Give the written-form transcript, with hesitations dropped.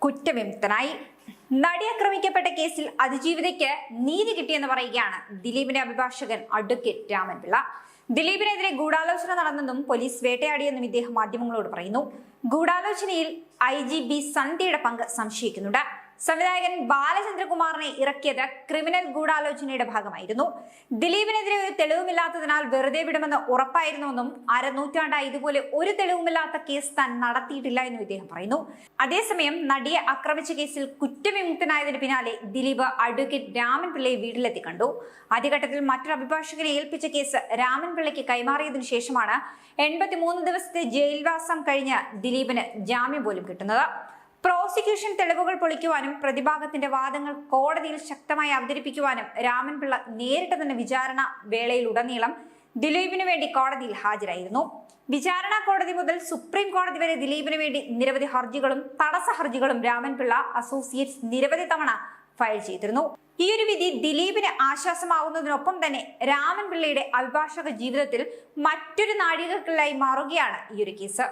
കുറ്റവിമുക്തനായി. നടി ആക്രമിക്കപ്പെട്ട കേസിൽ അതിജീവിതയ്ക്ക് നീതി കിട്ടിയെന്ന് പറയുകയാണ് ദിലീപിന്റെ അഭിഭാഷകൻ അഡ്വക്കേറ്റ് രാമൻപിള്ള. ദിലീപിനെതിരെ ഗൂഢാലോചന നടന്നെന്നും പോലീസ് വേട്ടയാടിയെന്നും ഇദ്ദേഹം മാധ്യമങ്ങളോട് പറയുന്നു. ഗൂഢാലോചനയിൽ IGP സന്ധ്യയുടെ പങ്ക് സംശയിക്കുന്നുണ്ട്. സംവിധായകൻ ബാലചന്ദ്രകുമാറിനെ ഇറക്കിയത് ക്രിമിനൽ ഗൂഢാലോചനയുടെ ഭാഗമായിരുന്നു. ദിലീപിനെതിരെ ഒരു തെളിവുമില്ലാത്തതിനാൽ വെറുതെ വിടുമെന്ന് ഉറപ്പായിരുന്നുവെന്നും അരനൂറ്റാണ്ടായി ഇതുപോലെ ഒരു തെളിവുമില്ലാത്ത കേസ് താൻ നടത്തിയിട്ടില്ല എന്നും ഇദ്ദേഹം പറയുന്നു. അതേസമയം നടിയെ ആക്രമിച്ച കേസിൽ കുറ്റവിമുക്തനായതിന് പിന്നാലെ ദിലീപ് അഡ്വക്കേറ്റ് രാമൻപിള്ളയെ വീട്ടിലെത്തി കണ്ടു. ആദ്യഘട്ടത്തിൽ മറ്റൊരു അഭിഭാഷകനെ ഏൽപ്പിച്ച കേസ് രാമൻപിള്ളയ്ക്ക് കൈമാറിയതിനു ശേഷമാണ് 83 ദിവസത്തെ ജയിൽവാസം കഴിഞ്ഞ് ദിലീപിന് ജാമ്യം പോലും കിട്ടുന്നത്. പ്രോസിക്യൂഷൻ തെളിവുകൾ പൊളിക്കുവാനും പ്രതിഭാഗത്തിന്റെ വാദങ്ങൾ കോടതിയിൽ ശക്തമായി അവതരിപ്പിക്കുവാനും രാമൻപിള്ള നേരിട്ട് തന്നെ വിചാരണ വേളയിലുടനീളം ദിലീപിന് വേണ്ടി കോടതിയിൽ ഹാജരായിരുന്നു. വിചാരണ കോടതി മുതൽ സുപ്രീം കോടതി വരെ ദിലീപിന് വേണ്ടി നിരവധി ഹർജികളും തടസ്സ ഹർജികളും രാമൻപിള്ള അസോസിയേറ്റ്സ് നിരവധി തവണ ഫയൽ ചെയ്തിരുന്നു. ഈ ഒരു വിധി ദിലീപിന് ആശ്വാസമാവുന്നതിനൊപ്പം തന്നെ രാമൻപിള്ളയുടെ അഭിഭാഷക ജീവിതത്തിൽ മറ്റൊരു നാഴികക്കല്ലായി മാറുകയാണ് ഈ ഒരു കേസ്.